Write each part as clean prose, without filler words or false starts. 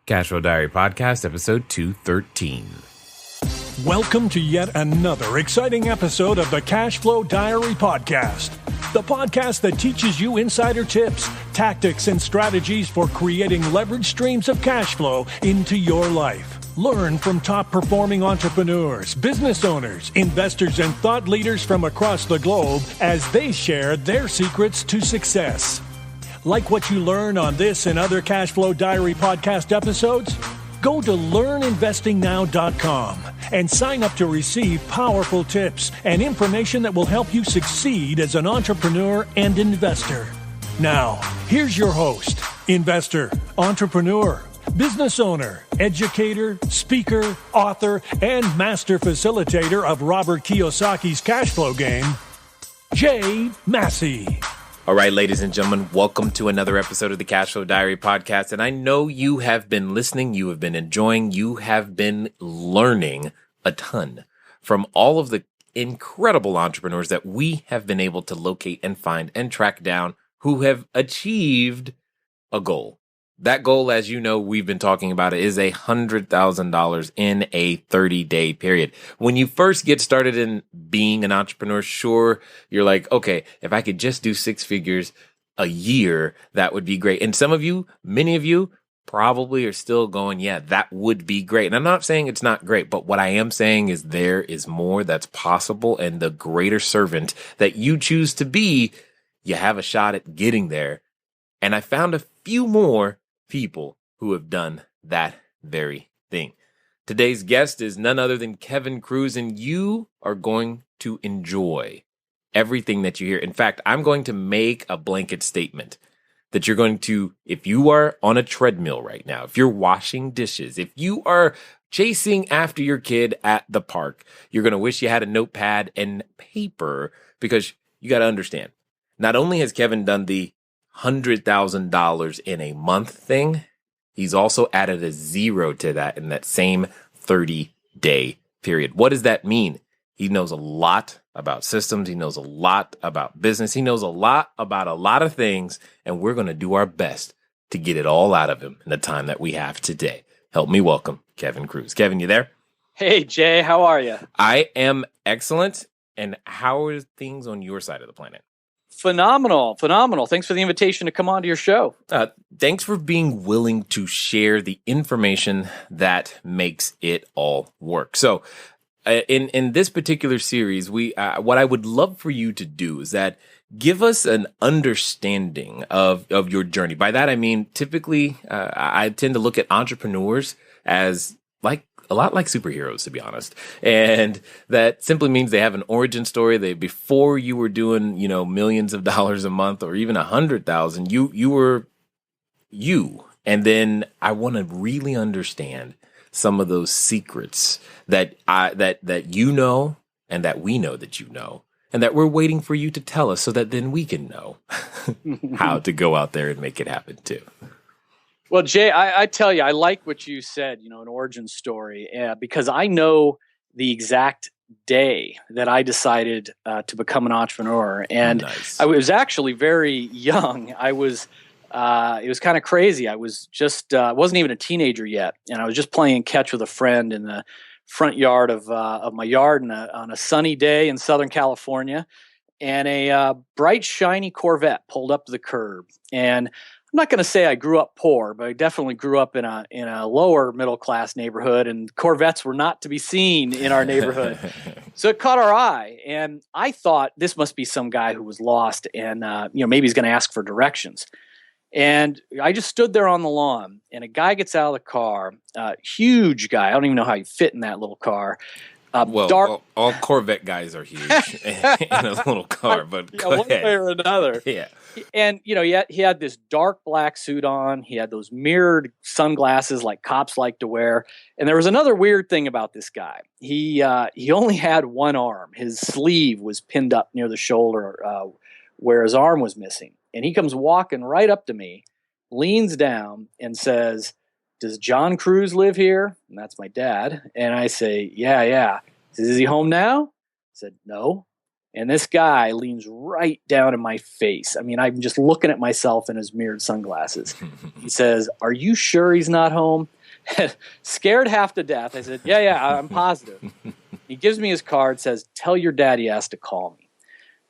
Cashflow Diary Podcast, episode 213. Welcome to yet another exciting episode of the Cashflow Diary Podcast, the podcast that teaches you insider tips, tactics, and strategies for creating leverage streams of cash flow into your life. Learn from top-performing entrepreneurs, business owners, investors, and thought leaders from across the globe as they share their secrets to success. Like what you learn on this and other Cashflow Diary podcast episodes? Go to learninvestingnow.com and sign up to receive powerful tips and information that will help you succeed as an entrepreneur and investor. Now, here's your host, investor, entrepreneur, business owner, educator, speaker, author, and master facilitator of Robert Kiyosaki's cash flow game, Jay Massey. All right, ladies and gentlemen, welcome to another episode of the Cashflow Diary Podcast. And I know you have been listening, you have been enjoying, you have been learning a ton from all of the incredible entrepreneurs that we have been able to locate and find and track down who have achieved a goal. That goal, as you know, we've been talking about it, is $100,000 in a 30-day period. When you first get started in being an entrepreneur, sure, you're like, okay, if I could just do six figures a year, that would be great. And some of you, many of you, probably are still going, yeah, that would be great. And I'm not saying it's not great, but what I am saying is there is more that's possible. And the greater servant that you choose to be, you have a shot at getting there. And I found a few more people who have done that very thing. Today's guest is none other than Kevin Kruse, and you are going to enjoy everything that you hear. In fact, I'm going to make a blanket statement that you're going to, if you are on a treadmill right now, if you're washing dishes, if you are chasing after your kid at the park, you're going to wish you had a notepad and paper, because you got to understand, not only has Kevin done the $100,000 in a month thing, he's also added a zero to that in that same 30-day period. What does that mean? He knows a lot about systems. He knows a lot about business. He knows a lot about a lot of things, and we're going to do our best to get it all out of him in the time that we have today. Help me welcome Kevin Kruse. Kevin, you there? Hey, Jay, how are you? I am excellent. And how are things on your side of the planet? Phenomenal. Thanks for the invitation to come on to your show. Thanks for being willing to share the information that makes it all work. So in this particular series, what I would love for you to do is that give us an understanding of your journey. By that, I mean, typically, I tend to look at entrepreneurs as a lot like superheroes, to be honest. And that simply means they have an origin story. Before you were doing, millions of dollars a month or even 100,000, you were you. And then I want to really understand some of those secrets that you know, and that we know that you know, and that we're waiting for you to tell us so that then we can know how to go out there and make it happen too. Well, Jay, I tell you, I like what you said, an origin story, because I know the exact day that I decided to become an entrepreneur. And nice. I was actually very young. It was kind of crazy. I was wasn't even a teenager yet. And I was just playing catch with a friend in the front yard of my yard on a sunny day in Southern California. And a bright, shiny Corvette pulled up to the curb. And I'm not going to say I grew up poor, but I definitely grew up in a lower middle class neighborhood, and Corvettes were not to be seen in our neighborhood. So it caught our eye, and I thought this must be some guy who was lost, and maybe he's going to ask for directions. And I just stood there on the lawn, and a guy gets out of the car, huge guy. I don't even know how he fit in that little car. All Corvette guys are huge in a little car, but go one ahead. way or another. Yeah. And, he had this dark black suit on. He had those mirrored sunglasses like cops like to wear. And there was another weird thing about this guy. He only had one arm. His sleeve was pinned up near the shoulder where his arm was missing. And he comes walking right up to me, leans down and says, "Does John Kruse live here?" And that's my dad. And I say, yeah. He says, "Is he home now?" I said, "No." And this guy leans right down in my face. I mean, I'm just looking at myself in his mirrored sunglasses. He says, "Are you sure he's not home?" Scared half to death. I said, yeah, I'm positive. He gives me his card, says, "Tell your dad he has to call me."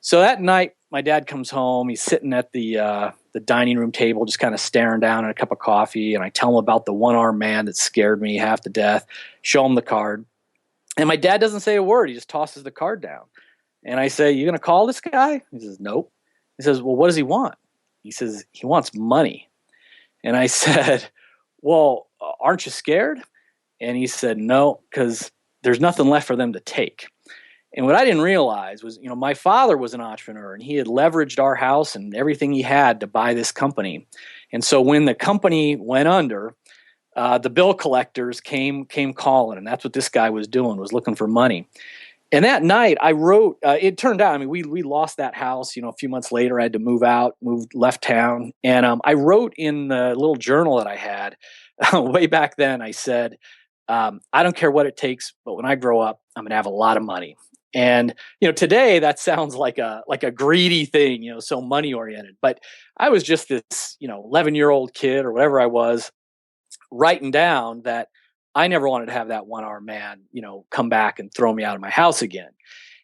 So that night, my dad comes home. He's sitting at the dining room table, just kind of staring down at a cup of coffee. And I tell him about the one-armed man that scared me half to death, show him the card. And my dad doesn't say a word. He just tosses the card down. And I say, "You going to call this guy?" He says, "Nope." He says, "Well, what does he want?" He says, "He wants money." And I said, "Well, aren't you scared?" And he said, "No, because there's nothing left for them to take." And what I didn't realize was, my father was an entrepreneur, and he had leveraged our house and everything he had to buy this company. And so when the company went under, the bill collectors came calling, and that's what this guy was doing, was looking for money. And that night I wrote, it turned out, we lost that house, a few months later. I had to left town. And I wrote in the little journal that I had way back then, I said, "I don't care what it takes, but when I grow up, I'm going to have a lot of money." And, today that sounds like a greedy thing, so money oriented. But I was just this, 11-year-old kid or whatever I was, writing down that I never wanted to have that one-armed man, come back and throw me out of my house again.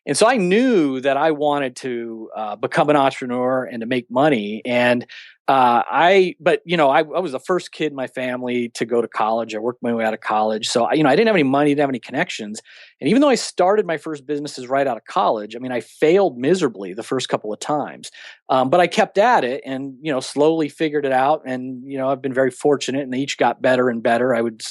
And so I knew that I wanted to become an entrepreneur and to make money. And I was the first kid in my family to go to college. I worked my way out of college. So, I didn't have any money, didn't have any connections. And even though I started my first businesses right out of college, I failed miserably the first couple of times. But I kept at it and, slowly figured it out. And, I've been very fortunate, and they each got better and better. I would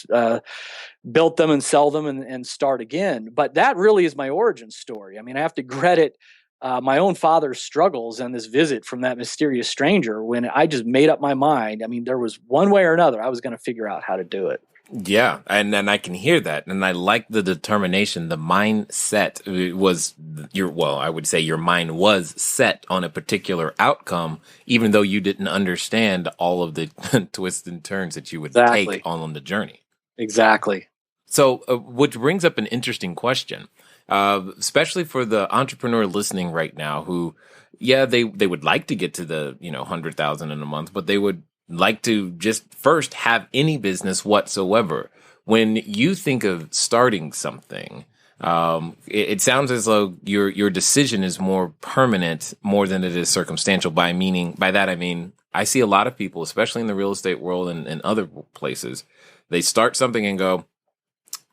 build them and sell them and start again. But that really is my origin story. I have to credit my own father's struggles and this visit from that mysterious stranger when I just made up my mind. There was one way or another, I was going to figure out how to do it. Yeah. And I can hear that. And I like the determination, the mindset was I would say your mind was set on a particular outcome, even though you didn't understand all of the twists and turns that you would take on the journey. Exactly. So, which brings up an interesting question. Especially for the entrepreneur listening right now who, they would like to get to the, 100,000 in a month, but they would like to just first have any business whatsoever. When you think of starting something, it sounds as though your decision is more permanent more than it is circumstantial. By that, I mean, I see a lot of people, especially in the real estate world and other places, they start something and go,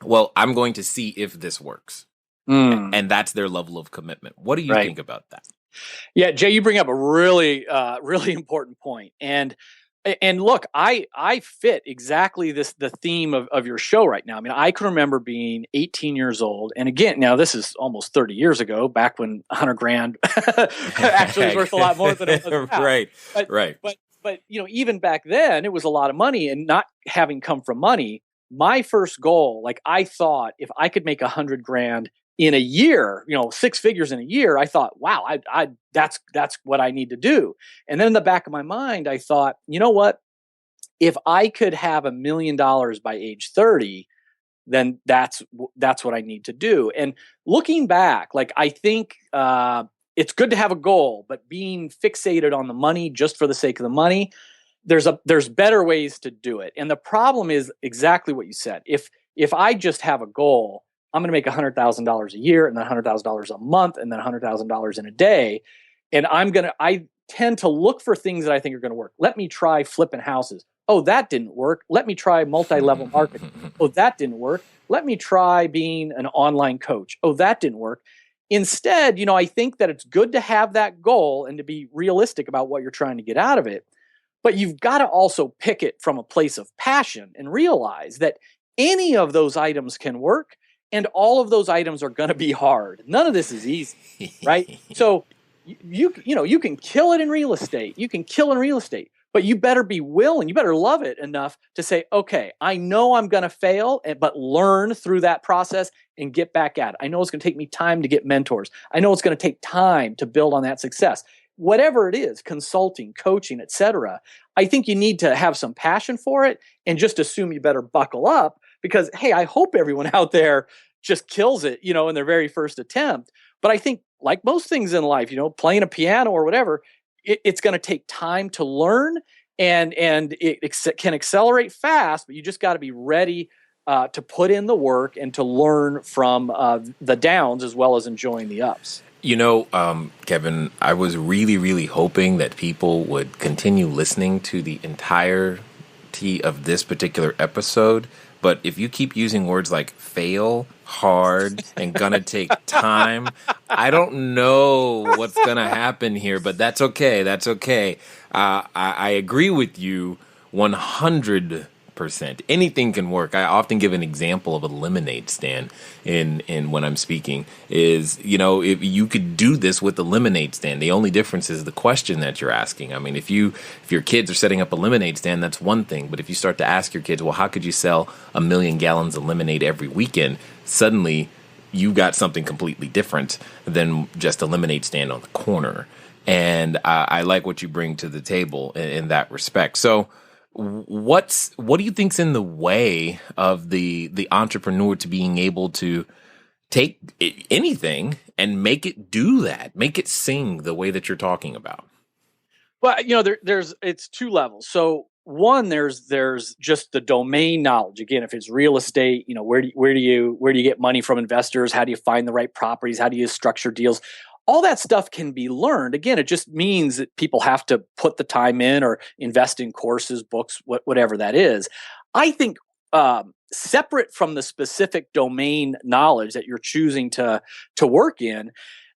"Well, I'm going to see if this works." And that's their level of commitment. What do you think about that? Yeah, Jay, you bring up a really, really important point. And look, I fit exactly the theme of your show right now. I can remember being 18 years old. And again, now this is almost 30 years ago, back when 100 grand actually was worth a lot more than it was now. Right. But even back then, it was a lot of money. And not having come from money, my first goal, I thought if I could make 100 grand in a year, 6 figures in a year, I thought, wow, that's what I need to do. And then in the back of my mind, I thought, you know what? If I could have $1 million by age 30, then that's what I need to do. And looking back, I think it's good to have a goal, but being fixated on the money just for the sake of the money, there's better ways to do it. And the problem is exactly what you said. If I just have a goal, I'm going to make $100,000 a year, and then $100,000 a month, and then $100,000 in a day. And I tend to look for things that I think are going to work. Let me try flipping houses. Oh, that didn't work. Let me try multi-level marketing. Oh, that didn't work. Let me try being an online coach. Oh, that didn't work. Instead, I think that it's good to have that goal and to be realistic about what you're trying to get out of it. But you've got to also pick it from a place of passion and realize that any of those items can work. And all of those items are going to be hard. None of this is easy, right? So you can kill it in real estate. You can kill in real estate, but you better be willing. You better love it enough to say, okay, I know I'm going to fail, but learn through that process and get back at it. I know it's going to take me time to get mentors. I know it's going to take time to build on that success. Whatever it is, consulting, coaching, etc. I think you need to have some passion for it and just assume you better buckle up. Because, hey, I hope everyone out there just kills it, in their very first attempt. But I think, like most things in life, playing a piano or whatever, it's going to take time to learn, and it can accelerate fast, but you just got to be ready to put in the work and to learn from the downs as well as enjoying the ups. Kevin, I was really, really hoping that people would continue listening to the entirety of this particular episode. But if you keep using words like fail, hard, and gonna take time, I don't know what's gonna happen here, but that's okay. That's okay. I agree with you 100%. Anything can work. I often give an example of a lemonade stand in when I'm speaking is, if you could do this with a lemonade stand, the only difference is the question that you're asking. I mean, if your kids are setting up a lemonade stand, that's one thing. But if you start to ask your kids, well, how could you sell 1 million gallons of lemonade every weekend? Suddenly you got something completely different than just a lemonade stand on the corner. And I like what you bring to the table in that respect. So what do you think's in the way of the entrepreneur to being able to take anything and make it do that, make it sing the way that you're talking about? Well, it's two levels. So one, there's just the domain knowledge. Again, if it's real estate, where do you get money from investors? How do you find the right properties? How do you structure deals? All that stuff can be learned. Again, it just means that people have to put the time in or invest in courses, books, whatever that is. I think separate from the specific domain knowledge that you're choosing to work in,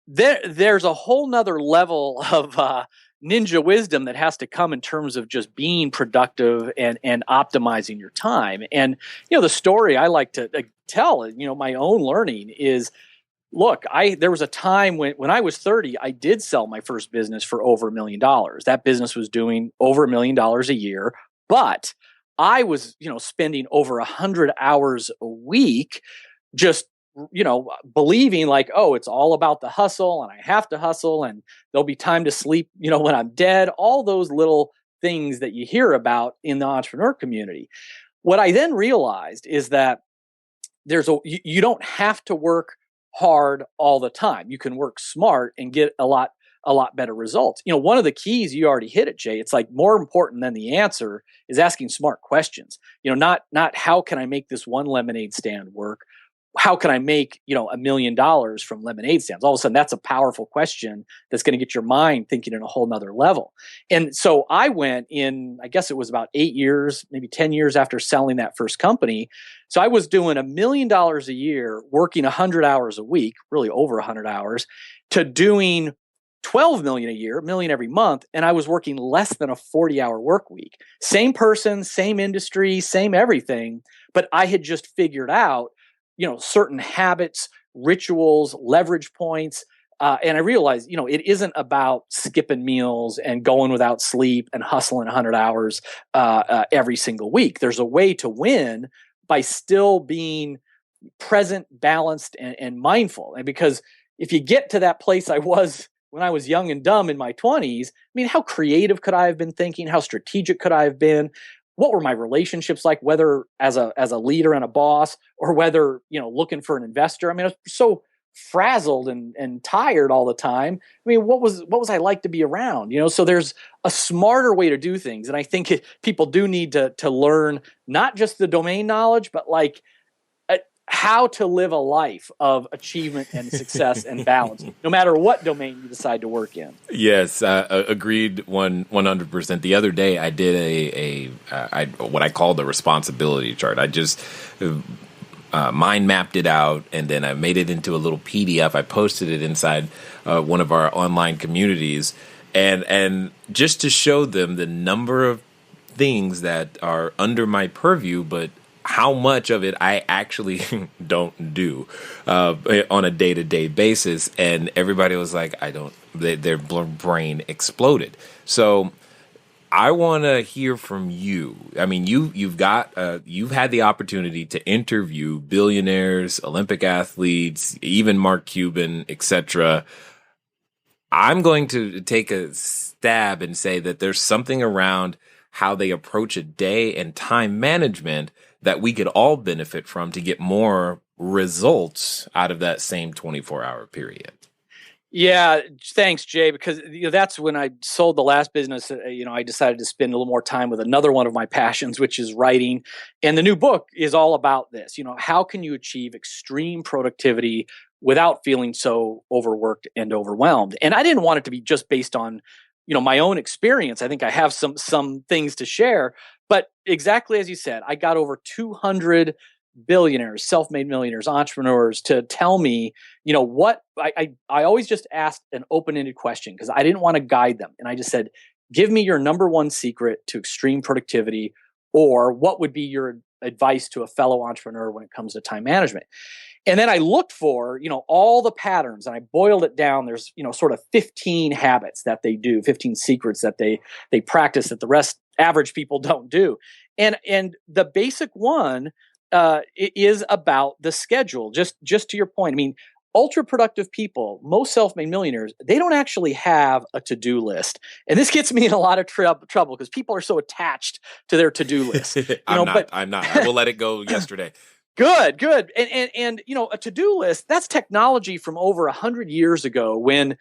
there's a whole nother level of ninja wisdom that has to come in terms of just being productive and optimizing your time. And the story I like to tell, my own learning is, look, there was a time when I was 30, I did sell my first business for over $1 million. That business was doing over $1 million a year, but I was, spending over 100 hours a week just, believing like, oh, it's all about the hustle and I have to hustle and there'll be time to sleep, when I'm dead. All those little things that you hear about in the entrepreneur community. What I then realized is that you don't have to work hard all the time. You can work smart and get a lot better results. One of the keys, you already hit it, Jay. It's like more important than the answer is asking smart questions. Not how can I make this one lemonade stand work? How can I make, $1 million from lemonade stands? All of a sudden, that's a powerful question that's going to get your mind thinking in a whole nother level. And so I went in, I guess it was about 8 years, maybe 10 years after selling that first company. So I was doing $1 million a year, working 100 hours a week, really over 100 hours, to doing 12 million a year, $1 million every month. And I was working less than a 40-hour work week. Same person, same industry, same everything. But I had just figured out certain habits, rituals, leverage points. And I realized, it isn't about skipping meals and going without sleep and hustling 100 hours every single week. There's a way to win by still being present, balanced, and mindful. And because if you get to that place I was when I was young and dumb in my 20s, how creative could I have been thinking? How strategic could I have been? What were my relationships like, whether as a leader and a boss or whether, looking for an investor? I was so frazzled and tired all the time. What was I like to be around? So there's a smarter way to do things. And I think people do need to learn not just the domain knowledge, but like how to live a life of achievement and success and balance, no matter what domain you decide to work in. Yes, agreed 100%. The other day I did what I call the responsibility chart. I just mind mapped it out, and then I made it into a little PDF. I posted it inside one of our online communities, and just to show them the number of things that are under my purview, but how much of it I actually don't do on a day-to-day basis. And everybody was like, their brain exploded. So I want to hear from you. You've had the opportunity to interview billionaires, Olympic athletes, even Mark Cuban, etc. I'm going to take a stab and say that there's something around how they approach a day and time management that we could all benefit from to get more results out of that same 24-hour period. Yeah, thanks, Jay. Because that's when I sold the last business. I decided to spend a little more time with another one of my passions, which is writing. And the new book is all about this. How can you achieve extreme productivity without feeling so overworked and overwhelmed? And I didn't want it to be just based on, my own experience. I think I have some things to share. But exactly as you said, I got over 200 billionaires, self-made millionaires, entrepreneurs to tell me, what I always just asked an open-ended question because I didn't want to guide them. And I just said, give me your number one secret to extreme productivity, or what would be your advice to a fellow entrepreneur when it comes to time management? And then I looked for, all the patterns, and I boiled it down. There's, sort of 15 habits that they do, 15 secrets that they practice that the rest average people don't do. And the basic one is about the schedule. Just to your point, I mean, ultra productive people, most self-made millionaires, they don't actually have a to-do list. And this gets me in a lot of trouble because people are so attached to their to-do list. I'm not. I will let it go yesterday. Good. And a to-do list, that's technology from over 100 years ago when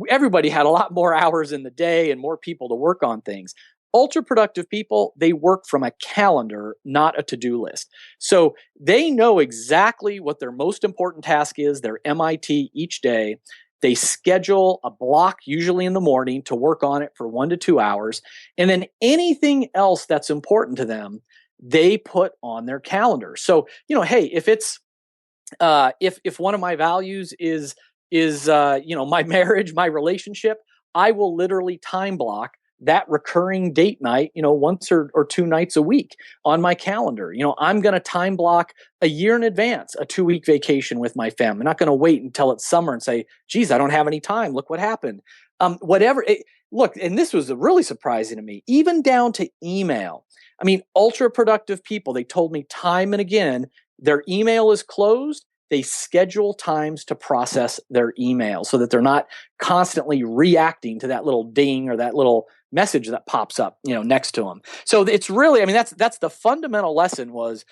everybody had a lot more hours in the day and more people to work on things. Ultra productive people, they work from a calendar, not a to-do list. So they know exactly what their most important task is, their MIT each day. They schedule a block, usually in the morning, to work on it for 1 to 2 hours. And then anything else that's important to them, they put on their calendar. So, hey, if it's if one of my values is my marriage, my relationship, I will literally time block that recurring date night, once or two nights a week on my calendar. I'm going to time block a year in advance, a 2-week vacation with my family. I'm not going to wait until it's summer and say, geez, I don't have any time. Look what happened. Look, and this was really surprising to me, even down to email. I mean, ultra productive people, they told me time and again, their email is closed. They schedule times to process their email so that they're not constantly reacting to that little ding or that little message that pops up, next to them. So it's really, that's the fundamental lesson was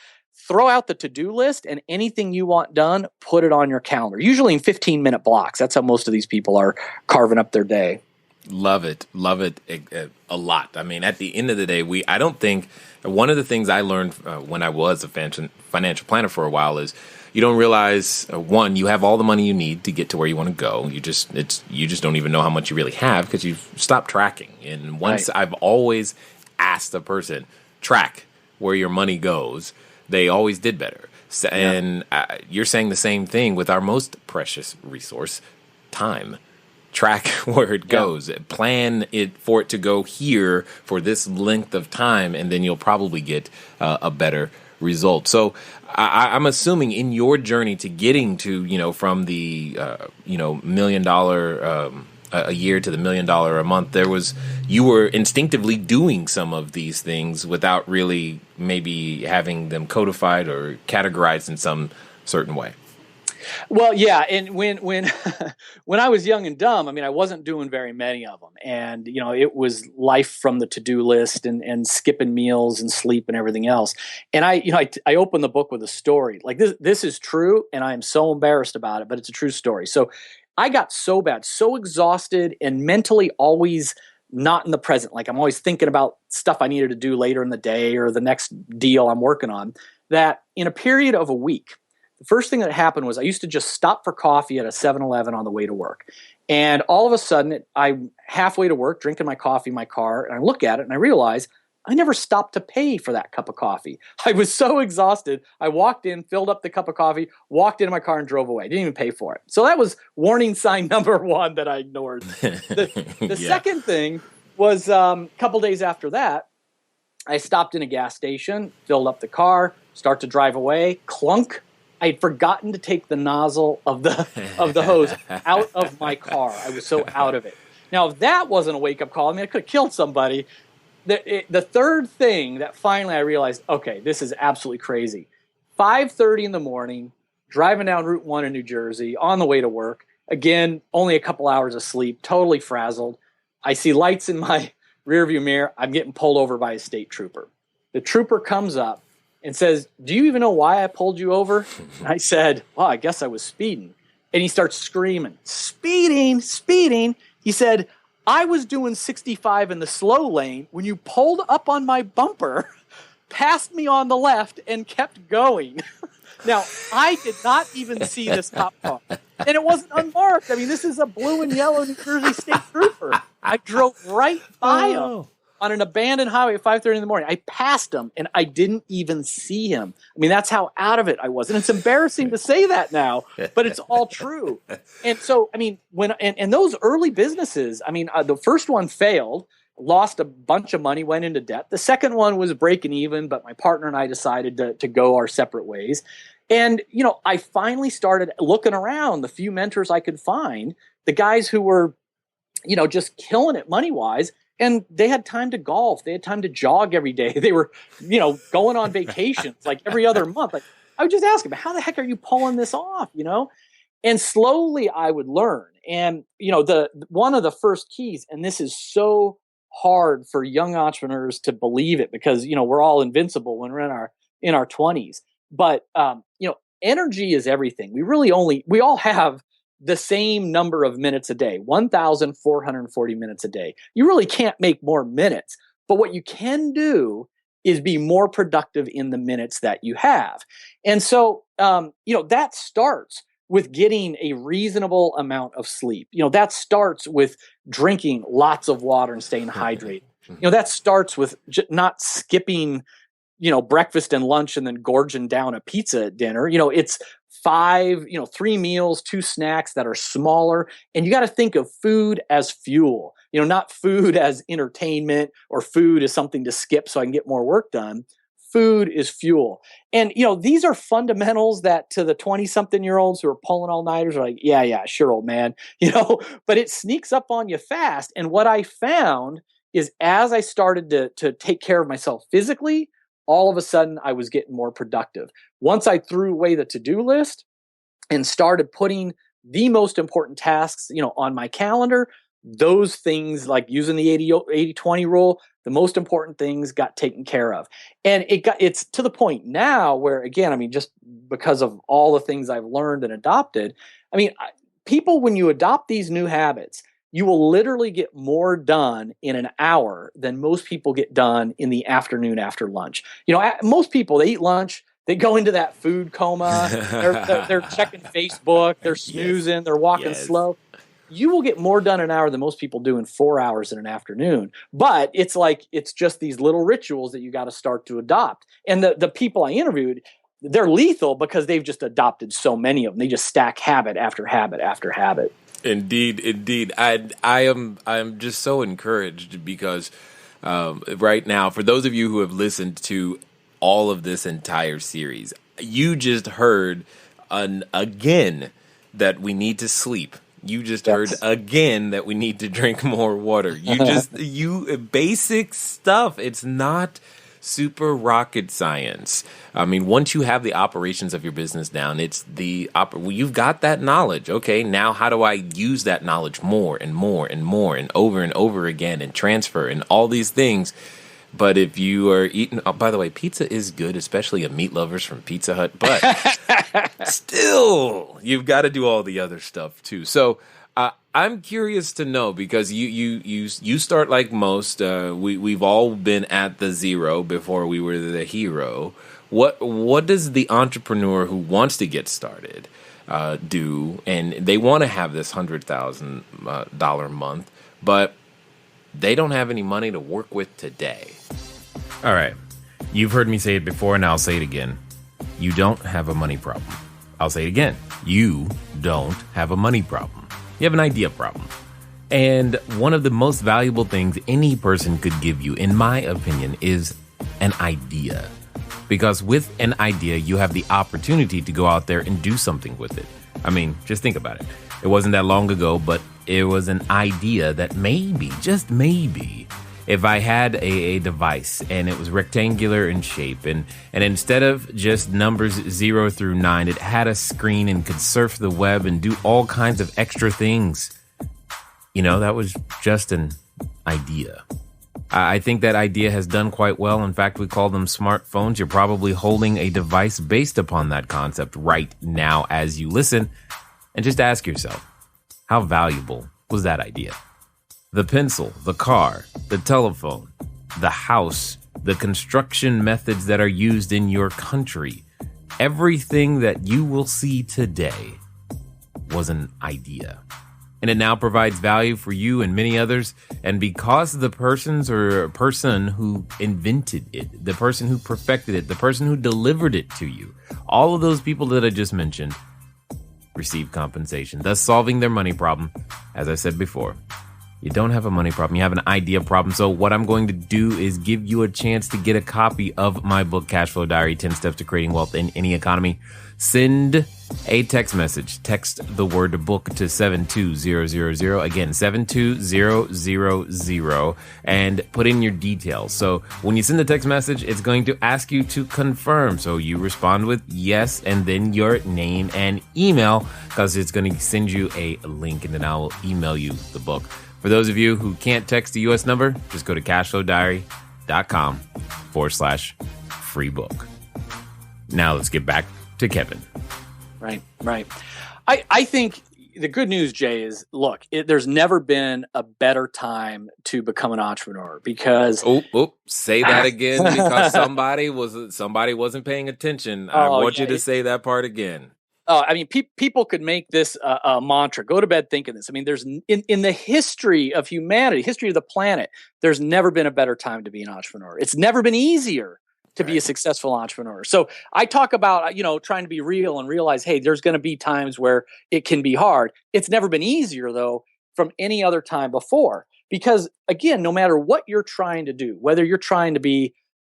throw out the to-do list and anything you want done, put it on your calendar, usually in 15-minute blocks. That's how most of these people are carving up their day. Love it a lot. I mean, at the end of the day, I don't think one of the things I learned when I was a financial planner for a while is you don't realize one, you have all the money you need to get to where you want to go. You just don't even know how much you really have because you've stopped tracking. And once I've always asked a person, track where your money goes, they always did better. So, yeah. And you're saying the same thing with our most precious resource, time. Track where it goes. Yeah. Plan it for it to go here for this length of time, and then you'll probably get a better result. So I'm assuming in your journey to getting to, from the, $1 million a year to the $1 million a month, you were instinctively doing some of these things without really maybe having them codified or categorized in some certain way. Well, yeah, and when when I was young and dumb, I wasn't doing very many of them, and it was life from the to-do list and skipping meals and sleep and everything else. And I opened the book with a story like this. This is true, and I am so embarrassed about it, but it's a true story. So I got so bad, so exhausted, and mentally always not in the present. Like I'm always thinking about stuff I needed to do later in the day or the next deal I'm working on. That in a period of a week. The first thing that happened was I used to just stop for coffee at a 7-Eleven on the way to work. And all of a sudden, I'm halfway to work, drinking my coffee in my car, and I look at it and I realize I never stopped to pay for that cup of coffee. I was so exhausted. I walked in, filled up the cup of coffee, walked into my car and drove away. Didn't even pay for it. So that was warning sign number one that I ignored. The second thing was a couple days after that, I stopped in a gas station, filled up the car, start to drive away, clunk. I'd forgotten to take the nozzle of the hose out of my car. I was so out of it. Now, if that wasn't a wake-up call, I could have killed somebody. The third thing that finally I realized, okay, this is absolutely crazy. 5:30 in the morning, driving down Route 1 in New Jersey, on the way to work. Again, only a couple hours of sleep, totally frazzled. I see lights in my rearview mirror. I'm getting pulled over by a state trooper. The trooper comes up and says, "Do you even know why I pulled you over?" And I said, "Well, I guess I was speeding." And he starts screaming, speeding, speeding. He said, I was doing 65 in the slow lane when you pulled up on my bumper, passed me on the left, and kept going. Now, I did not even see this cop car. And it wasn't unmarked. I mean, this is a blue and yellow New Jersey State Trooper. I drove right by him on an abandoned highway at 5:30 in the morning. I passed him, and I didn't even see him. I mean, that's how out of it I was. And it's embarrassing to say that now, but it's all true. And so, I mean, and those early businesses, I mean, the first one failed, lost a bunch of money, went into debt. The second one was breaking even, but my partner and I decided to go our separate ways. And, I finally started looking around the few mentors I could find, the guys who were, just killing it money-wise. And they had time to golf. They had time to jog every day. They were, going on vacations like every other month. Like, I would just ask them, how the heck are you pulling this off? And slowly I would learn. And, one of the first keys, and this is so hard for young entrepreneurs to believe it because, we're all invincible when we're in our 20s. But, energy is everything. We all have the same number of minutes a day, 1,440 minutes a day. You really can't make more minutes, but what you can do is be more productive in the minutes that you have. And so, that starts with getting a reasonable amount of sleep. That starts with drinking lots of water and staying hydrated. That starts with not skipping breakfast and lunch and then gorging down a pizza at dinner. It's 3 meals, 2 snacks that are smaller. And you got to think of food as fuel, not food as entertainment or food as something to skip so I can get more work done. Food is fuel. And, these are fundamentals that to the 20-something-year-olds who are pulling all-nighters are like, yeah, sure, old man, but it sneaks up on you fast. And what I found is as I started to take care of myself physically, all of a sudden I was getting more productive. Once I threw away the to-do list and started putting the most important tasks, on my calendar, those things like using the 80-20 rule, the most important things got taken care of. And it's to the point now where, again, just because of all the things I've learned and adopted, people, when you adopt these new habits, you will literally get more done in an hour than most people get done in the afternoon after lunch. Most people, they eat lunch, they go into that food coma, they're checking Facebook, they're snoozing, they're walking slow. You will get more done in an hour than most people do in 4 hours in an afternoon. But it's just these little rituals that you got to start to adopt. And the people I interviewed, they're lethal because they've just adopted so many of them. They just stack habit after habit after habit. Indeed. I am just so encouraged because right now, for those of you who have listened to all of this entire series, you just heard again that we need to sleep. You just heard again that we need to drink more water. You basic stuff. It's not super rocket science. Once you have the operations of your business down, it's you've got that knowledge. Okay, now how do I use that knowledge more and more and more and over again and transfer and all these things? But if you are eating, by the way, pizza is good, especially a meat lovers from Pizza Hut. But still, you've got to do all the other stuff too. So I'm curious to know, because you start like most. We've all been at the zero before we were the hero. What does the entrepreneur who wants to get started do, and they want to have this $100,000 month, but they don't have any money to work with today? All right. You've heard me say it before, and I'll say it again. You don't have a money problem. I'll say it again. You don't have a money problem. You have an idea problem. And one of the most valuable things any person could give you, in my opinion, is an idea. Because with an idea, you have the opportunity to go out there and do something with it. Just think about it. It wasn't that long ago, but it was an idea that maybe, just maybe, if I had a device and it was rectangular in shape and instead of just numbers 0 through 9, it had a screen and could surf the web and do all kinds of extra things. That was just an idea. I think that idea has done quite well. In fact, we call them smartphones. You're probably holding a device based upon that concept right now as you listen. And just ask yourself, how valuable was that idea? The pencil, the car, the telephone, the house, the construction methods that are used in your country, everything that you will see today was an idea. And it now provides value for you and many others. And because the person who invented it, the person who perfected it, the person who delivered it to you, all of those people that I just mentioned receive compensation, thus solving their money problem. As I said before, you don't have a money problem, you have an idea problem. So what I'm going to do is give you a chance to get a copy of my book, Cash Flow Diary, 10 Steps to Creating Wealth in Any Economy. Send a text message. Text the word book to 72000. Again, 72000, and put in your details. So when you send the text message, it's going to ask you to confirm. So you respond with yes, and then your name and email, because it's going to send you a link, and then I will email you the book. For those of you who can't text the US number, just go to cashflowdiary.com/free book. Now let's get back to Kevin. Right. I think the good news, Jay, is look, there's never been a better time to become an entrepreneur because say that again, because somebody wasn't paying attention. I want you to say that part again. I mean, people could make this a mantra. Go to bed thinking this. I mean, there's in the history of humanity, history of the planet, there's never been a better time to be an entrepreneur. It's never been easier to be a successful entrepreneur. So I talk about, trying to be real and realize, hey, there's going to be times where it can be hard. It's never been easier, though, from any other time before. Because, again, no matter what you're trying to do, whether you're trying to be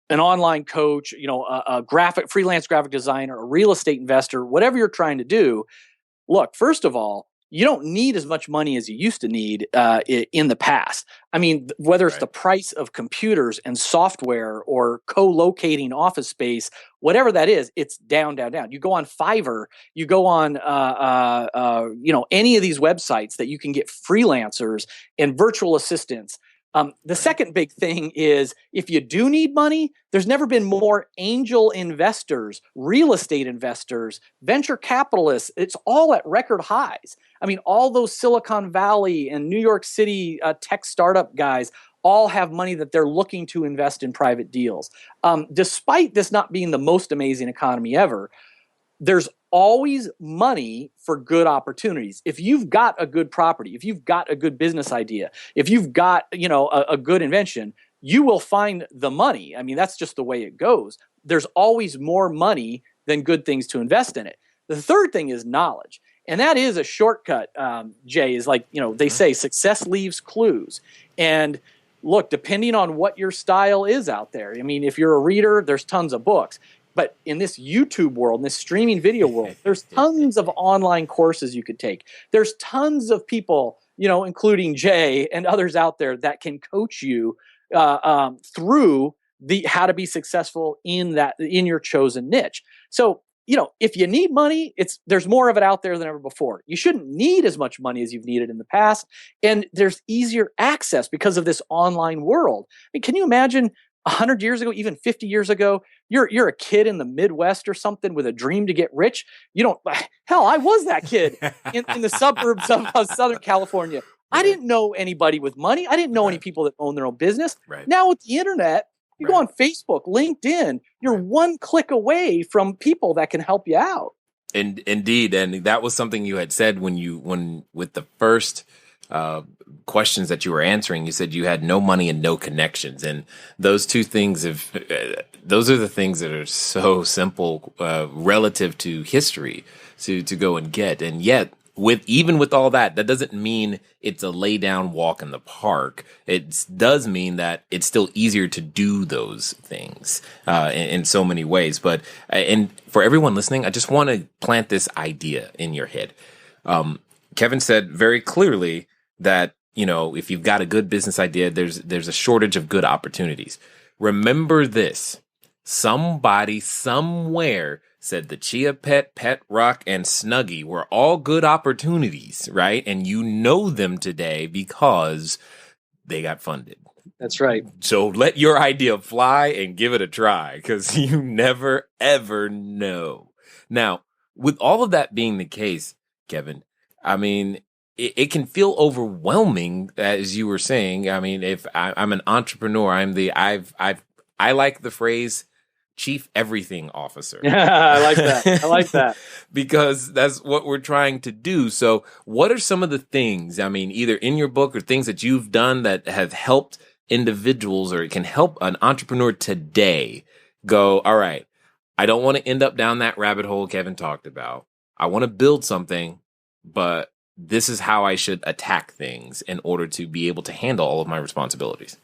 an online coach, a freelance graphic designer, a real estate investor, whatever you're trying to do, look, first of all, you don't need as much money as you used to need in the past. I mean, whether it's the price of computers and software or co-locating office space, whatever that is, it's down. You go on Fiverr, you go on, any of these websites that you can get freelancers and virtual assistants. The second big thing is if you do need money, there's never been more angel investors, real estate investors, venture capitalists. It's all at record highs. I mean, all those Silicon Valley and New York City tech startup guys all have money that they're looking to invest in private deals. Despite this not being the most amazing economy ever, there's always money for good opportunities. If you've got a good property, if you've got a good business idea, if you've got, a good invention, you will find the money. I mean, that's just the way it goes. There's always more money than good things to invest in it. The third thing is knowledge. And that is a shortcut, Jay, is like, they say success leaves clues. And look, depending on what your style is out there, I mean, if you're a reader, there's tons of books. But in this YouTube world, in this streaming video world, there's tons of online courses you could take. There's tons of people, including Jay and others out there that can coach you through how to be successful in your chosen niche. So, if you need money, there's more of it out there than ever before. You shouldn't need as much money as you've needed in the past, and there's easier access because of this online world. I mean, can you imagine 100 years ago, even 50 years ago, you're a kid in the Midwest or something with a dream to get rich. I was that kid in the suburbs of Southern California. I didn't know anybody with money. I didn't know any people that own their own business. Right. Now with the internet, you go on Facebook, LinkedIn, you're one click away from people that can help you out. And indeed. And that was something you had said when with the first questions that you were answering, you said you had no money and no connections, and those two things those are the things that are so simple relative to history to go and get. And yet even with all that doesn't mean it's a lay down walk in the park. It does mean that it's still easier to do those things in so many ways. But and for everyone listening, I just want to plant this idea in your head. Kevin said very clearly that, if you've got a good business idea, there's a shortage of good opportunities. Remember this. Somebody somewhere said the Chia Pet, Pet Rock, and Snuggie were all good opportunities, right? And you know them today because they got funded. That's right. So let your idea fly and give it a try, because you never, ever know. Now, with all of that being the case, Kevin, I mean, it can feel overwhelming, as you were saying. I mean, if I'm an entrepreneur, I like the phrase chief everything officer. I like that. I like that. Because that's what we're trying to do. So what are some of the things, I mean, either in your book or things that you've done that have helped individuals, or it can help an entrepreneur today go, all right, I don't want to end up down that rabbit hole Kevin talked about. I want to build something, but this is how I should attack things in order to be able to handle all of my responsibilities.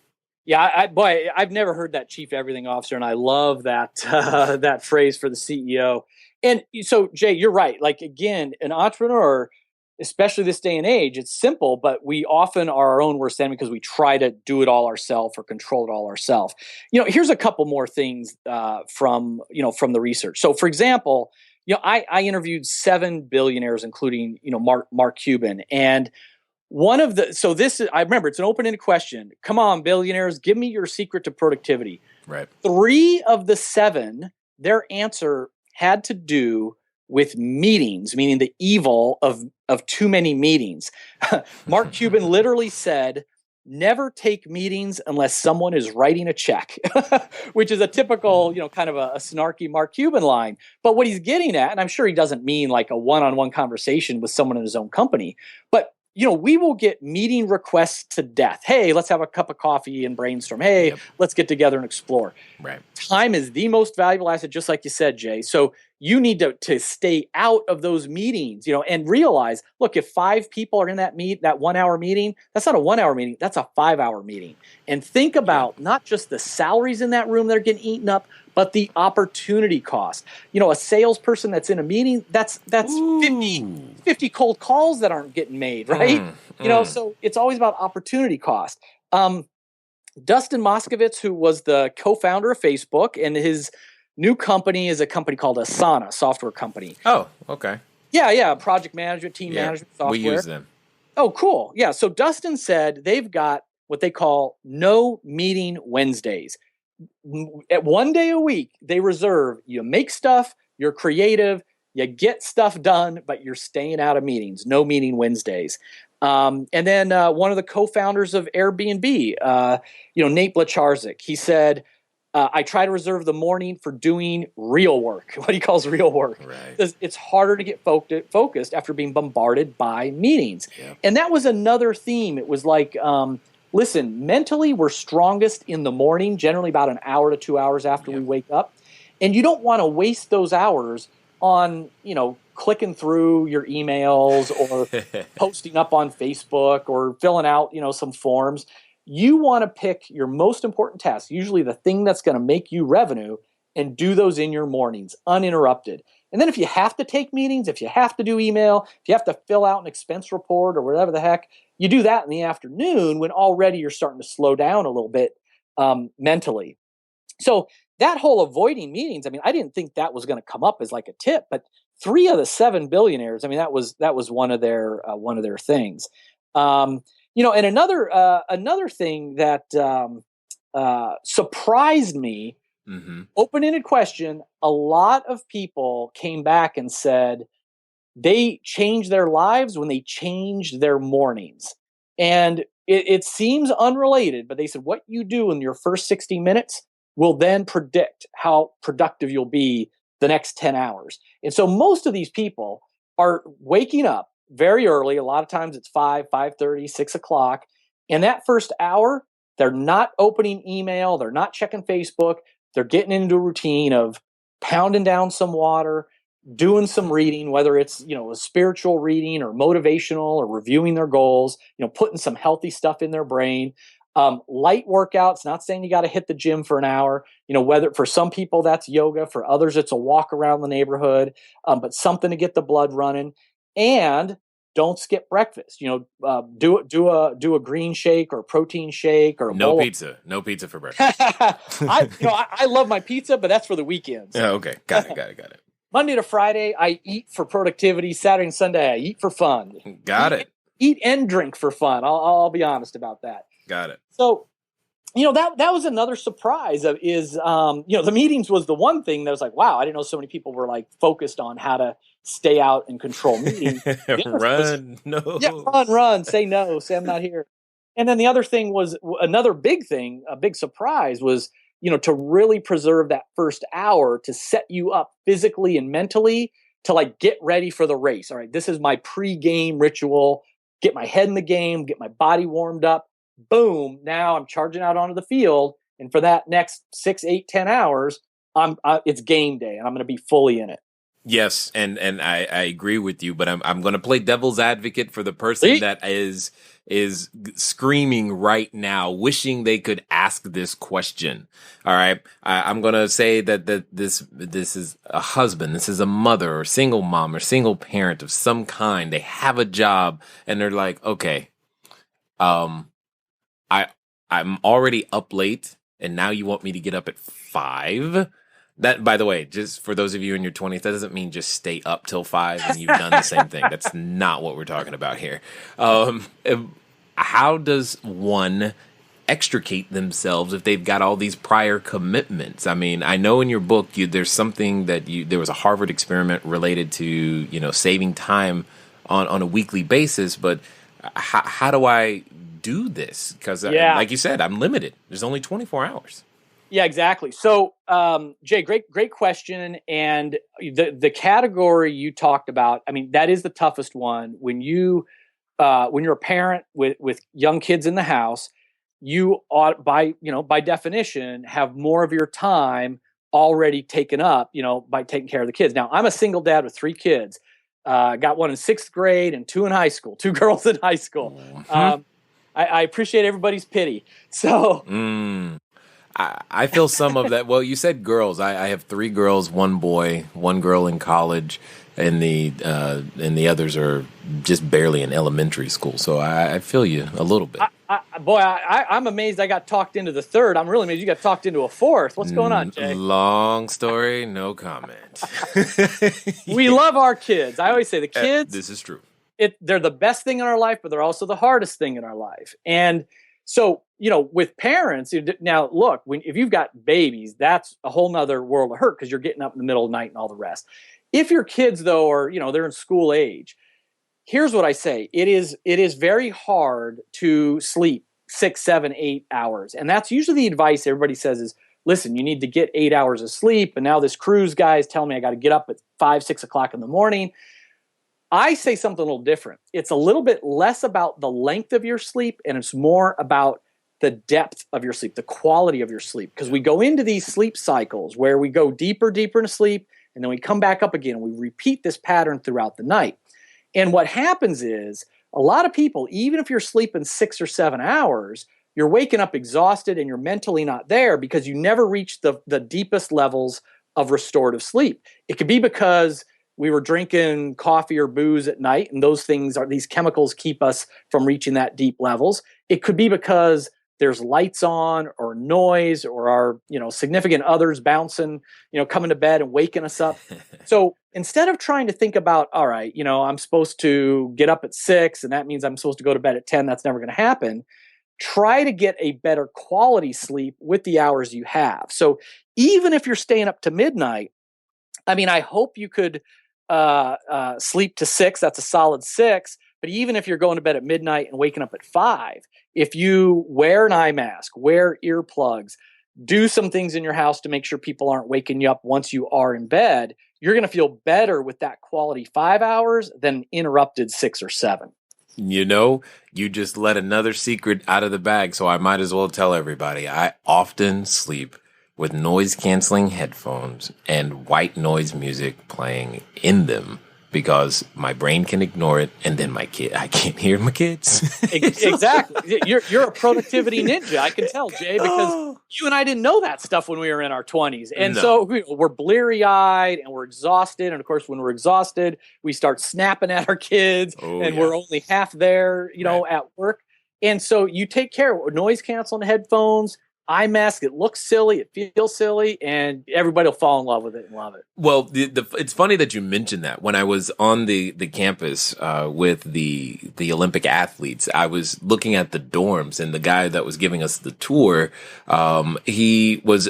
Yeah, I've never heard that chief everything officer, and I love that that phrase for the CEO. And so, Jay, you're right. Like, again, an entrepreneur, especially this day and age, it's simple, but we often are our own worst enemy because we try to do it all ourselves or control it all ourselves. Here's a couple more things from the research. So, for example, I interviewed 7 billionaires, including Mark Cuban, and I remember it's an open-ended question. Come on, billionaires, give me your secret to productivity. Right. 3 of the 7, their answer had to do with meetings, meaning the evil of too many meetings. Mark Cuban literally said, never take meetings unless someone is writing a check, which is a typical, kind of a snarky Mark Cuban line. But what he's getting at, and I'm sure he doesn't mean like a one-on-one conversation with someone in his own company, but we will get meeting requests to death. Hey, let's have a cup of coffee and brainstorm. Hey, yep. Let's get together and explore. Right. Time is the most valuable asset, just like you said, Jay. So you need to stay out of those meetings, and realize, look, if 5 people are in that 1 hour meeting, that's not a 1 hour meeting, that's a 5 hour meeting. And think about not just the salaries in that room that are getting eaten up, but the opportunity cost. A salesperson that's in a meeting, that's 50 cold calls that aren't getting made, right? So it's always about opportunity cost. Dustin Moskovitz, who was the co-founder of Facebook, and his new company is a company called Asana, software company. Oh, okay. Yeah, project management, team management software. We use them. Oh, cool. Yeah, so Dustin said they've got what they call no meeting Wednesdays. At 1 day a week, they reserve, you make stuff, you're creative, you get stuff done, but you're staying out of meetings. No meeting Wednesdays. And then one of the co-founders of Airbnb, Nate Blacharczyk, he said, I try to reserve the morning for doing real work, what he calls real work. Right. It's harder to get focused after being bombarded by meetings. Yep. And that was another theme. It was like, listen, mentally we're strongest in the morning, generally about an hour to 2 hours after we wake up. And you don't want to waste those hours on, clicking through your emails or posting up on Facebook or filling out, some forms. You want to pick your most important tasks, usually the thing that's going to make you revenue, and do those in your mornings, uninterrupted. And then if you have to take meetings, if you have to do email, if you have to fill out an expense report or whatever the heck, you do that in the afternoon when already you're starting to slow down a little bit mentally. So that whole avoiding meetings, I didn't think that was going to come up as like a tip, but 3 of the 7 billionaires, that was one of their things. And another thing that surprised me, open-ended question, a lot of people came back and said they changed their lives when they changed their mornings. And it seems unrelated, but they said what you do in your first 60 minutes will then predict how productive you'll be the next 10 hours. And so most of these people are waking up very early. A lot of times it's 5:30, 6 o'clock. And that first hour, they're not opening email. They're not checking Facebook. They're getting into a routine of pounding down some water, doing some reading, whether it's, a spiritual reading or motivational or reviewing their goals, putting some healthy stuff in their brain. Light workouts, not saying you got to hit the gym for an hour, whether for some people that's yoga, for others it's a walk around the neighborhood, but something to get the blood running. And don't skip breakfast. Do a green shake or a protein shake or a no bowl. No pizza for breakfast. I love my pizza, but that's for the weekends. Yeah, okay, got it. Monday to Friday, I eat for productivity. Saturday and Sunday, I eat for fun. Got it. Eat and drink for fun. I'll be honest about that. Got it. So that was another surprise the meetings was the one thing that was like, wow, I didn't know so many people were like focused on how to stay out and control meetings. Run, say no, say I'm not here. And then the other thing was another big thing, a big surprise was, to really preserve that first hour to set you up physically and mentally to like get ready for the race. All right, this is my pre-game ritual, get my head in the game, get my body warmed up. Boom, now I'm charging out onto the field. And for that next 6, 8, 10 hours, it's game day and I'm going to be fully in it. Yes, and I agree with you, but I'm going to play devil's advocate for the person that is screaming right now, wishing they could ask this question. All right, I'm going to say that this is a husband, this is a mother or single mom or single parent of some kind. They have a job and they're like, okay, I'm already up late, and now you want me to get up at 5. That, by the way, just for those of you in your 20s, that doesn't mean just stay up till 5 and you've done the same thing. That's not what we're talking about here. How does one extricate themselves if they've got all these prior commitments? I mean, I know in your book there's something there was a Harvard experiment related to saving time on a weekly basis, but how do I do this? Because like you said, I'm limited. There's only 24 hours. Yeah, exactly. So, Jay, great question. And the category you talked about, I mean, that is the toughest one. When you're a parent with young kids in the house, you ought by definition have more of your time already taken up, by taking care of the kids. Now, I'm a single dad with 3 kids. Got one in 6th grade and 2 in high school, 2 girls in high school. Mm-hmm. I appreciate everybody's pity. So. I feel some of that. Well, you said girls. I have 3 girls, 1 boy, 1 girl in college, and the others are just barely in elementary school. So I feel you a little bit. I'm amazed I got talked into the 3rd. I'm really amazed you got talked into a 4th. What's going on, Jay? Long story, no comment. We love our kids. I always say the kids. This is true. They're the best thing in our life, but they're also the hardest thing in our life. And so, with parents, now look, if you've got babies, that's a whole nother world of hurt because you're getting up in the middle of the night and all the rest. If your kids, though, are, they're in school age, here's what I say. It is very hard to sleep 6, 7, 8 hours. And that's usually the advice everybody says is, listen, you need to get 8 hours of sleep. And now this Kruse guy is telling me I got to get up at 5, 6 o'clock in the morning. I say something a little different. It's a little bit less about the length of your sleep, and it's more about the depth of your sleep, the quality of your sleep. Because we go into these sleep cycles where we go deeper into sleep, and then we come back up again, and we repeat this pattern throughout the night. And what happens is a lot of people, even if you're sleeping 6 or 7 hours, you're waking up exhausted and you're mentally not there because you never reach the deepest levels of restorative sleep. It could be because we were drinking coffee or booze at night, and these chemicals keep us from reaching that deep levels. It could be because there's lights on or noise or our, significant others bouncing, coming to bed and waking us up. So instead of trying to think about, all right, I'm supposed to get up at 6 and that means I'm supposed to go to bed at 10. That's never going to happen. Try to get a better quality sleep with the hours you have. So even if you're staying up to midnight, I mean, I hope you could sleep to 6. That's a solid 6. But even if you're going to bed at midnight and waking up at 5, if you wear an eye mask, wear earplugs, do some things in your house to make sure people aren't waking you up once you are in bed, you're going to feel better with that quality 5 hours than interrupted 6 or 7. You just let another secret out of the bag, so I might as well tell everybody. I often sleep with noise-canceling headphones and white noise music playing in them because my brain can ignore it, and then I can't hear my kids. Exactly. You're a productivity ninja, I can tell, Jay, because you and I didn't know that stuff when we were in our 20s. And so we're bleary-eyed and we're exhausted. And, of course, when we're exhausted, we start snapping at our kids, we're only half there, at work. And so you take care of noise-canceling headphones, eye mask. It looks silly. It feels silly, and everybody will fall in love with it and love it. Well, it's funny that you mentioned that. When I was on the campus with the Olympic athletes, I was looking at the dorms, and the guy that was giving us the tour, he was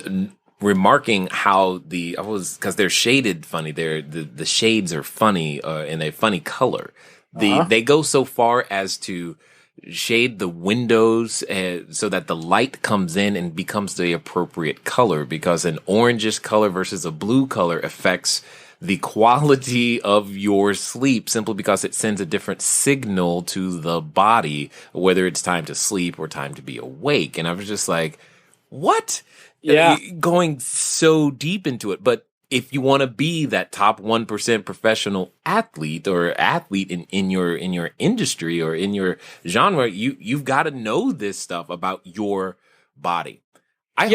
remarking how because they're shaded funny. The shades are funny in a funny color. They go so far as to shade the windows so that the light comes in and becomes the appropriate color, because an orangish color versus a blue color affects the quality of your sleep, simply because it sends a different signal to the body, whether it's time to sleep or time to be awake. And I was just like, what? Yeah. Going so deep into it. But if you want to be that top 1% professional athlete or athlete in your industry or in your genre, you've got to know this stuff about your body. Go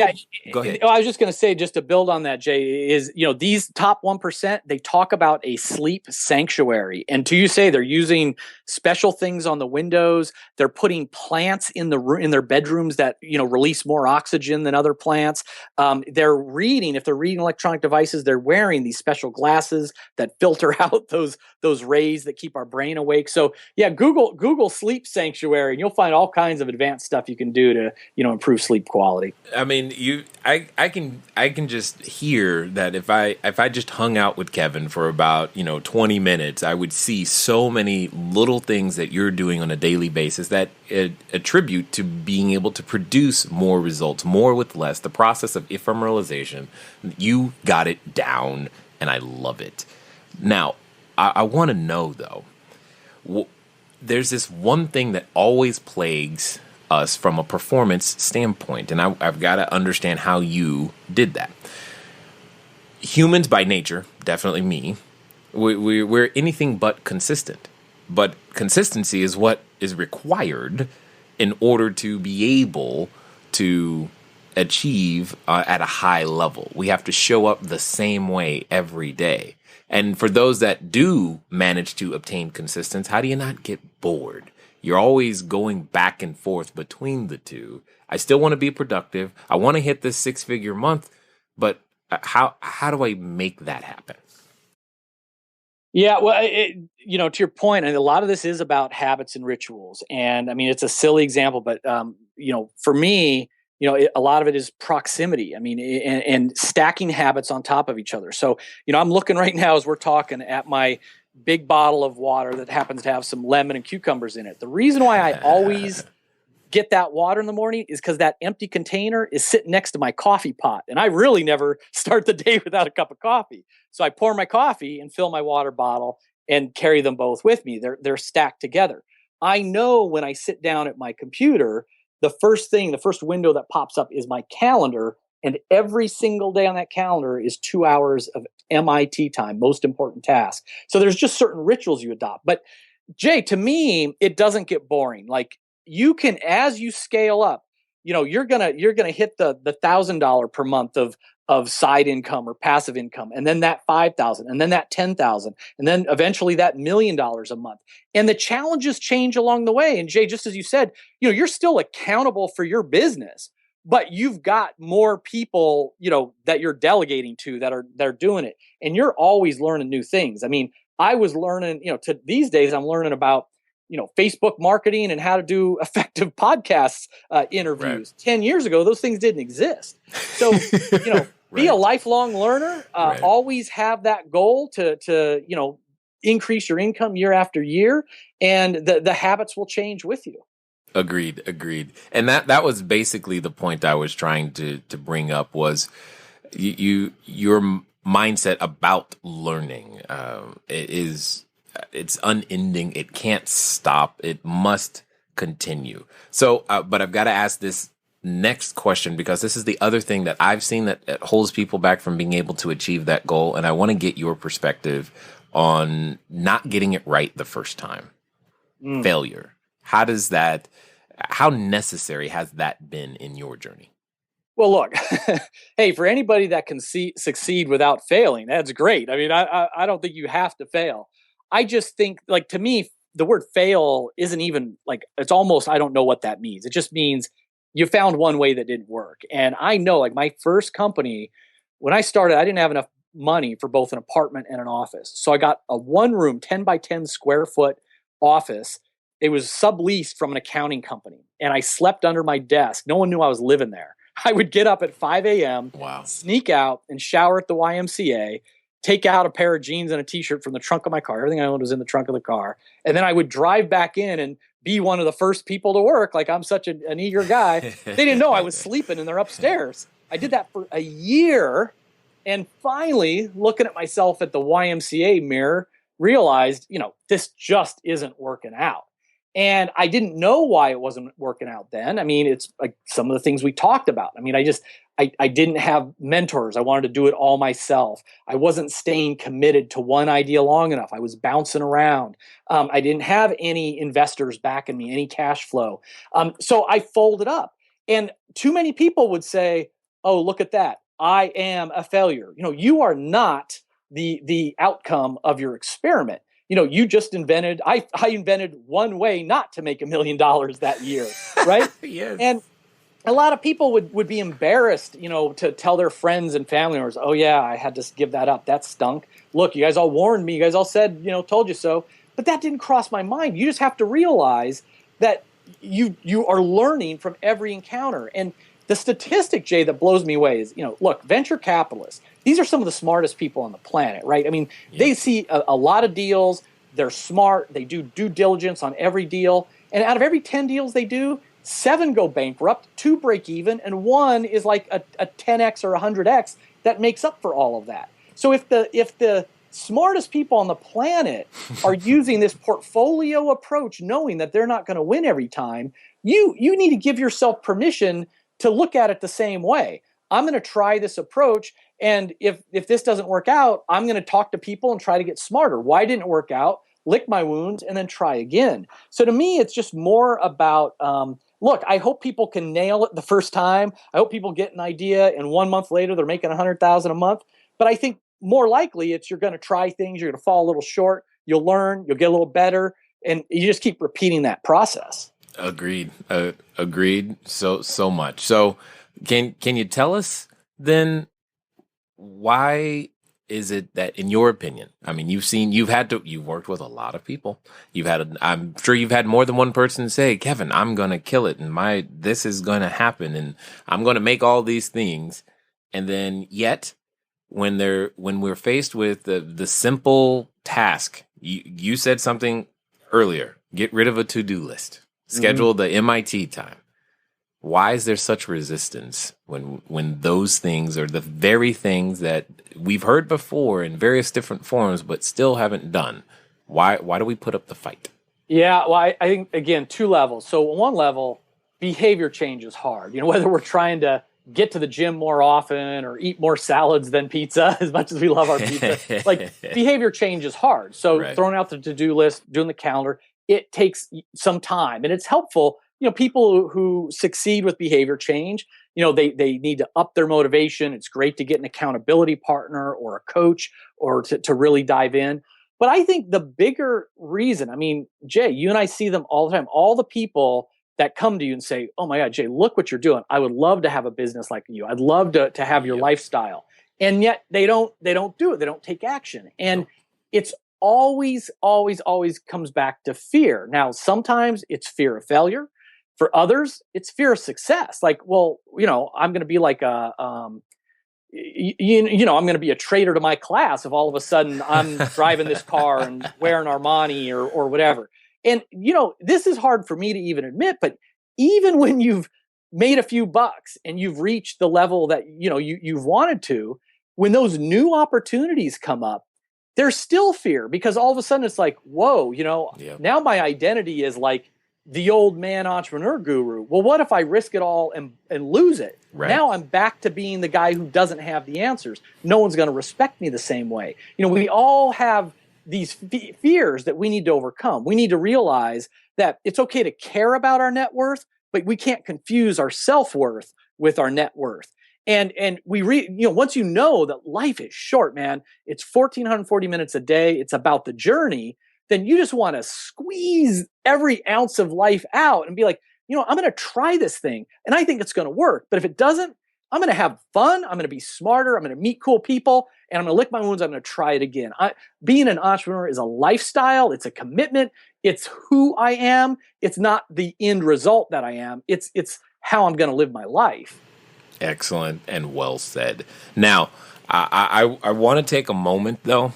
ahead. I was just going to say, just to build on that, Jay, is, these top 1%, they talk about a sleep sanctuary. And to you say they're using special things on the windows. They're putting plants in their bedrooms that, release more oxygen than other plants. If they're reading electronic devices, they're wearing these special glasses that filter out those rays that keep our brain awake. So yeah, Google sleep sanctuary, and you'll find all kinds of advanced stuff you can do to, improve sleep quality. I mean, I can just hear that if I just hung out with Kevin for about 20 minutes, I would see so many little things that you're doing on a daily basis that attribute to being able to produce more results, more with less. The process of ephemeralization, you got it down, and I love it. Now, I want to know though, there's this one thing that always plagues us from a performance standpoint, and I've got to understand how you did that. Humans by nature, definitely me, we're anything but consistent. But consistency is what is required in order to be able to achieve at a high level. We have to show up the same way every day. And for those that do manage to obtain consistency, how do you not get bored? You're always going back and forth between the two. I still want to be productive. I want to hit this 6-figure month, but how do I make that happen? Yeah, well, to your point, and a lot of this is about habits and rituals. And I mean, it's a silly example, but for me, a lot of it is proximity. I mean, and stacking habits on top of each other. So, I'm looking right now as we're talking at my big bottle of water that happens to have some lemon and cucumbers in it. The reason why I always get that water in the morning is because that empty container is sitting next to my coffee pot. And I really never start the day without a cup of coffee. So I pour my coffee and fill my water bottle and carry them both with me. They're stacked together. I know when I sit down at my computer, the first window that pops up is my calendar. And every single day on that calendar is 2 hours of MIT time, most important task. So there's just certain rituals you adopt. But Jay, to me, it doesn't get boring. Like, you can, as you scale up, you're gonna hit the $1,000 per month of side income or passive income, and then that 5,000, and then that 10,000, and then eventually that $1 million a month. And the challenges change along the way. And Jay, just as you said, you're still accountable for your business, but you've got more people, that you're delegating to that are doing it, and you're always learning new things. I mean, I was learning, these days I'm learning about Facebook marketing and how to do effective podcast interviews. Right. 10 years ago, those things didn't exist. So, be a lifelong learner, always have that goal to increase your income year after year, and the habits will change with you. Agreed. And that was basically the point I was trying to bring up was your mindset about learning it's unending. It can't stop. It must continue. So, but I've got to ask this next question, because this is the other thing that I've seen that holds people back from being able to achieve that goal. And I want to get your perspective on not getting it right the first time. Failure. How necessary has that been in your journey? Well, look, hey, for anybody that can succeed without failing, that's great. I mean, I don't think you have to fail. I just think, like, to me, the word fail isn't even, like, it's almost, I don't know what that means. It just means you found one way that didn't work. And I know, like, my first company, when I started, I didn't have enough money for both an apartment and an office. So I got a 1 room, 10 by 10 square foot office. It was subleased from an accounting company. And I slept under my desk. No one knew I was living there. I would get up at 5 a.m., Wow. sneak out and shower at the YMCA, take out a pair of jeans and a t-shirt from the trunk of my car. Everything I owned was in the trunk of the car. And then I would drive back in and be one of the first people to work. Like, I'm such an eager guy. They didn't know I was sleeping in their upstairs. I did that for a year. And finally, looking at myself at the YMCA mirror, realized, this just isn't working out. And I didn't know why it wasn't working out then. I mean, it's like some of the things we talked about. I mean, I didn't have mentors. I wanted to do it all myself. I wasn't staying committed to one idea long enough. I was bouncing around. I didn't have any investors backing me, any cash flow. So I folded up. And too many people would say, oh, look at that. I am a failure. You are not the outcome of your experiment. You just invented, I invented one way not to make $1 million that year, right? Yes. And a lot of people would be embarrassed, to tell their friends and family members, oh yeah, I had to give that up. That stunk. Look, you guys all warned me. You guys all said, told you so. But that didn't cross my mind. You just have to realize that you are learning from every encounter. And the statistic, Jay, that blows me away is, look, venture capitalists, these are some of the smartest people on the planet, right? I mean, They see a lot of deals. They're smart. They do due diligence on every deal. And out of every 10 deals they do, 7 go bankrupt, 2 break even, and 1 is like a 10x or 100x that makes up for all of that. So if the smartest people on the planet are using this portfolio approach, knowing that they're not going to win every time, you need to give yourself permission to look at it the same way. I'm going to try this approach, and if this doesn't work out, I'm going to talk to people and try to get smarter. Why didn't it work out? Lick my wounds and then try again. So to me, it's just more about, look, I hope people can nail it the first time. I hope people get an idea and 1 month later they're making $100,000 a month. But I think more likely it's you're going to try things, you're going to fall a little short, you'll learn, you'll get a little better, and you just keep repeating that process. Agreed. Agreed. So much. So can you tell us then, why is it that, in your opinion, I mean, you've worked with a lot of people. I'm sure you've had more than one person say, Kevin, I'm going to kill it. And this is going to happen. And I'm going to make all these things. And then yet when we're faced with the simple task, you said something earlier, get rid of a to-do list, schedule the MIT time. Why is there such resistance when those things are the very things that we've heard before in various different forms, but still haven't done? Why do we put up the fight? Yeah, well, I think, again, 2 levels. So on one level, behavior change is hard. Whether we're trying to get to the gym more often or eat more salads than pizza, as much as we love our pizza, like, behavior change is hard. So Right. Throwing out the to-do list, doing the calendar, it takes some time, and it's helpful. People who succeed with behavior change, they need to up their motivation. It's great to get an accountability partner or a coach or to really dive in. But I think the bigger reason, I mean, Jay, you and I see them all the time, all the people that come to you and say, oh my God, Jay, look what you're doing. I would love to have a business like you. I'd love to have your lifestyle. And yet they don't do it. They don't take action. And it's always comes back to fear. Now, sometimes it's fear of failure. For others, it's fear of success. Like, well, I'm going to be like I'm going to be a traitor to my class if all of a sudden I'm driving this car and wearing Armani or whatever. And, this is hard for me to even admit, but even when you've made a few bucks and you've reached the level that, you've wanted to, when those new opportunities come up, there's still fear, because all of a sudden it's like, whoa, now my identity is like the old man entrepreneur guru. Well, what if I risk it all and lose it? Right. Now I'm back to being the guy who doesn't have the answers. No one's going to respect me the same way. We all have these fears that we need to overcome. We need to realize that it's okay to care about our net worth, but we can't confuse our self-worth with our net worth. And once you know that life is short, man, it's 1,440 minutes a day. It's about the journey. Then you just want to squeeze every ounce of life out and be like, I'm going to try this thing and I think it's going to work. But if it doesn't, I'm going to have fun. I'm going to be smarter. I'm going to meet cool people and I'm going to lick my wounds. I'm going to try it again. Being an entrepreneur is a lifestyle. It's a commitment. It's who I am. It's not the end result that I am. It's how I'm going to live my life. Excellent and well said. Now, I want to take a moment, though,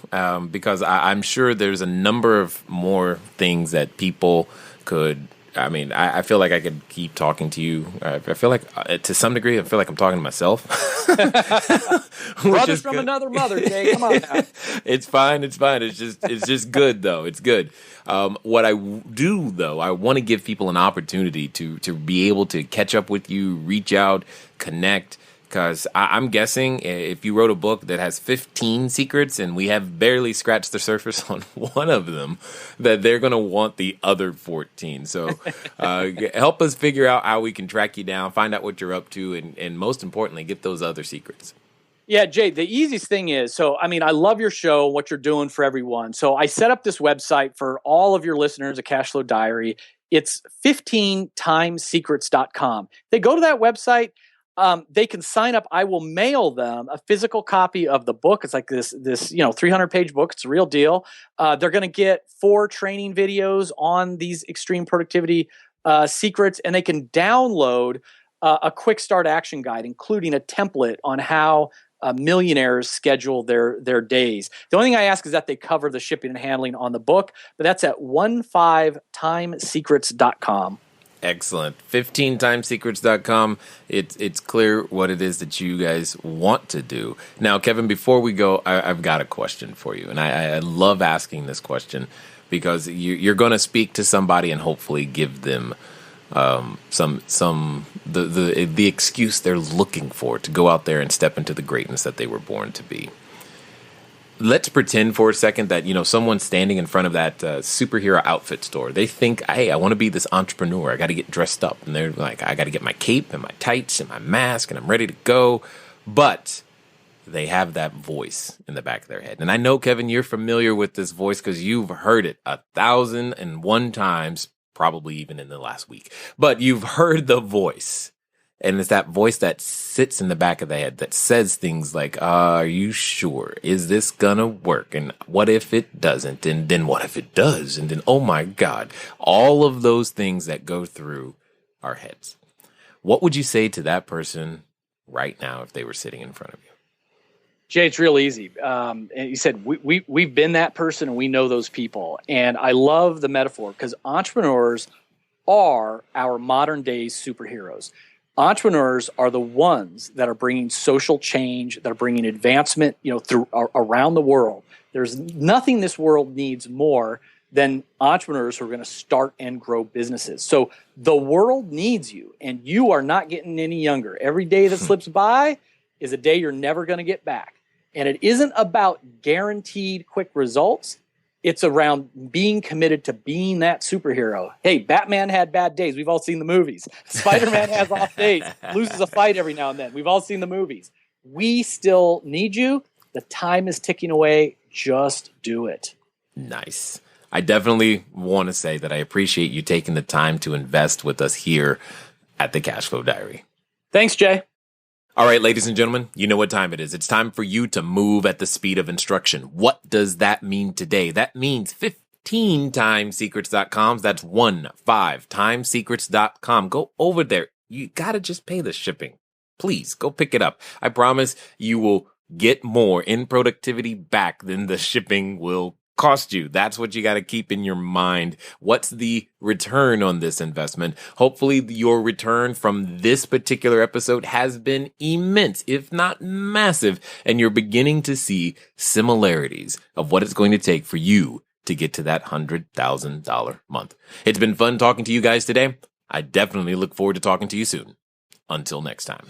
because I'm sure there's a number of more things that people could. I mean, I feel like I could keep talking to you. I feel like, to some degree, I feel like I'm talking to myself. Brothers from another mother, Jay. Come on now. It's fine. It's just good, though. It's good. What I do, though, I want to give people an opportunity to be able to catch up with you, reach out, connect. Because I'm guessing if you wrote a book that has 15 secrets and we have barely scratched the surface on one of them, that they're going to want the other 14. So help us figure out how we can track you down, find out what you're up to, and most importantly, get those other secrets. Yeah, Jay, the easiest thing is, I love your show, what you're doing for everyone. So I set up this website for all of your listeners, a Cashflow Diary. It's 15timesecrets.com. They go to that website. They can sign up. I will mail them a physical copy of the book. It's like this 300-page book. It's a real deal. They're going to get 4 training videos on these extreme productivity secrets, and they can download a quick start action guide, including a template on how millionaires schedule their days. The only thing I ask is that they cover the shipping and handling on the book, but that's at 15timesecrets.com. Excellent. 15timesecrets.com. It's clear what it is that you guys want to do. Now, Kevin, before we go, I've got a question for you. And I love asking this question because you're going to speak to somebody and hopefully give them the excuse they're looking for to go out there and step into the greatness that they were born to be. Let's pretend for a second that, someone's standing in front of that superhero outfit store. They think, hey, I want to be this entrepreneur. I got to get dressed up. And they're like, I got to get my cape and my tights and my mask and I'm ready to go. But they have that voice in the back of their head. And I know, Kevin, you're familiar with this voice because you've heard it 1,001 times, probably even in the last week. But you've heard the voice. And it's that voice that sits in the back of the head that says things like, are you sure? Is this gonna work? And what if it doesn't? And then what if it does? And then, oh my God, all of those things that go through our heads. What would you say to that person right now if they were sitting in front of you? Jay, it's real easy. And you said we've been that person and we know those people. And I love the metaphor because entrepreneurs are our modern day superheroes. Entrepreneurs are the ones that are bringing social change, that are bringing advancement, through around the world. There's nothing this world needs more than entrepreneurs who are going to start and grow businesses. So the world needs you, and you are not getting any younger. Every day that slips by is a day you're never going to get back. And it isn't about guaranteed quick results. It's around being committed to being that superhero. Hey, Batman had bad days. We've all seen the movies. Spider-Man has off days, loses a fight every now and then. We've all seen the movies. We still need you. The time is ticking away. Just do it. Nice. I definitely want to say that I appreciate you taking the time to invest with us here at the Cashflow Diary. Thanks, Jay. All right, ladies and gentlemen, you know what time it is. It's time for you to move at the speed of instruction. What does that mean today? That means 15timesecrets.com. That's 15timesecrets.com. Go over there. You got to just pay the shipping. Please go pick it up. I promise you will get more in productivity back than the shipping will cost you. That's what you got to keep in your mind. What's the return on this investment? Hopefully your return from this particular episode has been immense, if not massive, and you're beginning to see similarities of what it's going to take for you to get to that $100,000 month. It's been fun talking to you guys today. I definitely look forward to talking to you soon. Until next time.